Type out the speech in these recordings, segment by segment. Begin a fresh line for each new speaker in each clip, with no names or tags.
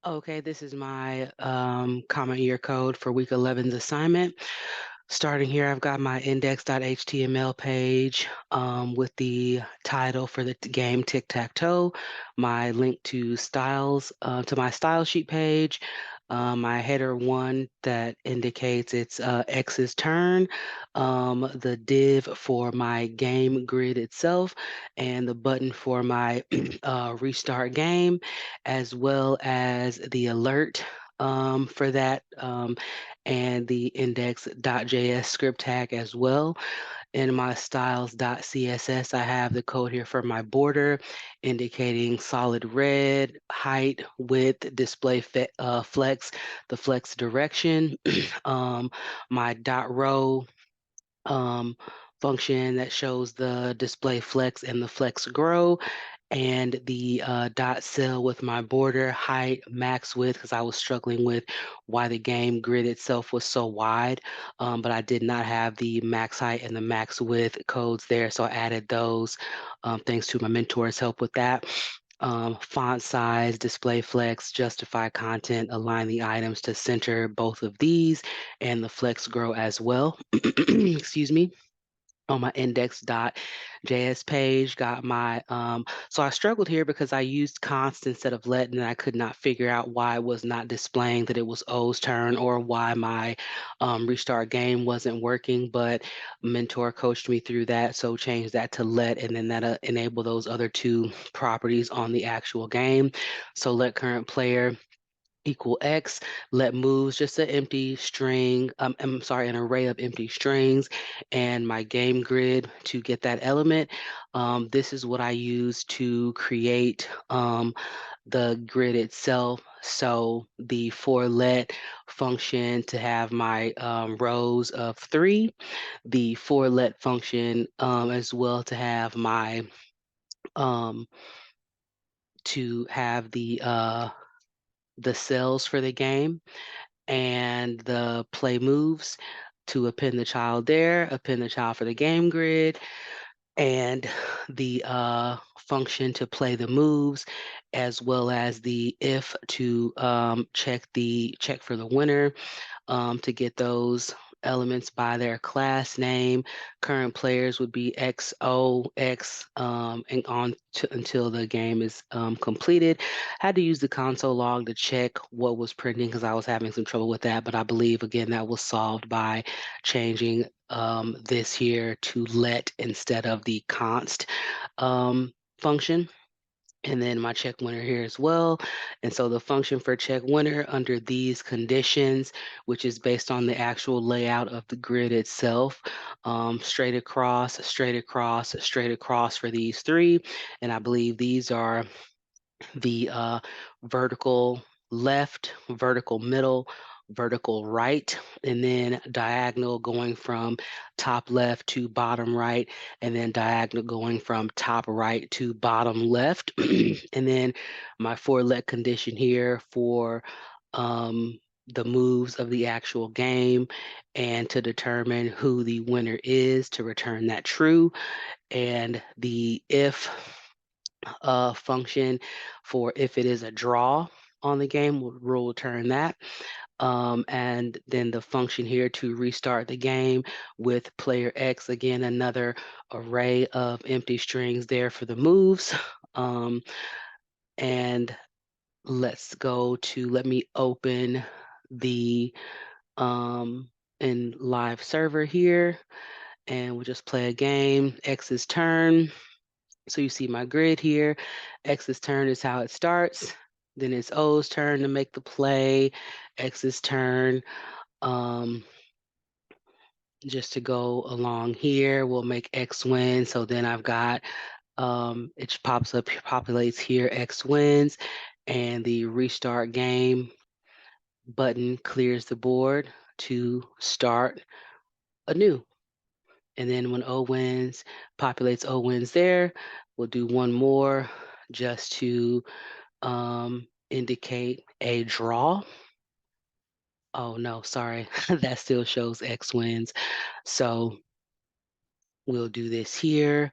Okay, this is my common year code for week 11's assignment. Starting here, I've got my index.html page with the title for the game Tic Tac Toe, my link to styles, to my style sheet page, my header one that indicates it's X's turn, the div for my game grid itself, and the button for my restart game, as well as the alert for that, and the index.js script tag as well. In my styles.css, I have the code here for my border indicating solid red, height, width, display flex, the flex direction, my dot row um, function that shows the display flex and the flex grow, and the dot cell with my border height max width, because I was struggling with why the game grid itself was so wide, but I did not have the max height and the max width codes there, so I added those thanks to my mentor's help with that. Font size, display flex, justify content, align the items to center both of these, and the flex grow as well. Excuse me. On my index.js page, got my, so I struggled here because I used const instead of let, and I could not figure out why it was not displaying that it was O's turn, or why my restart game wasn't working, but mentor coached me through that, so changed that to let, and then that enable those other two properties on the actual game. So let current player equal X, let moves just an empty string, I'm sorry, an array of empty strings, and my game grid to get that element. This is what I use to create the grid itself. So the for let function to have my rows of 3, the for let function as well to have my um, to have the cells for the game, and the play moves to append the child there, append the child for the game grid, and the function to play the moves, as well as the if to check for the winner, to get those elements by their class name. Current players would be XOX, and on to, until the game is completed. Had to use the console log to check what was printing because I was having some trouble with that, but I believe again that was solved by changing this here to let instead of the const function. And then my check winner here as well. And so the function for check winner under these conditions, which is based on the actual layout of the grid itself, straight across, straight across, straight across for these 3. And I believe these are the vertical left, vertical middle, vertical right, and then diagonal going from top left to bottom right, and then diagonal going from top right to bottom left. And then my for let condition here for the moves of the actual game, and to determine who the winner is to return that true, and the if function for if it is a draw on the game, will return that. And then the function here to restart the game with player X, again, another array of empty strings there for the moves. Um, and let's go to, let me open the in live server here, and we'll just play a game. X's turn. So you see my grid here. X's turn is how it starts. Then it's O's turn to make the play. X's turn. Um, just to go along here, we'll make X win. So then I've got, it pops up, populates here, X wins, and the restart game button clears the board to start anew. And then when O wins, populates O wins there. We'll do one more just to indicate a draw. Oh no, sorry, that still shows X wins. So we'll do this here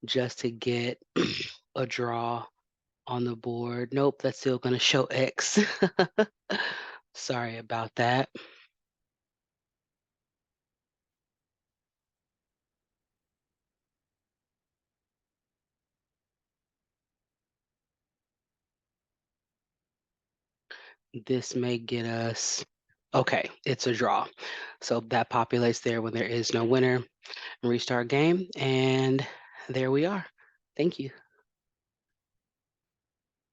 just to get a draw on the board. Nope, that's still gonna show X. Sorry about that. This may get us okay, it's a draw. So that populates there when there is no winner. Restart game, and there we are. Thank you.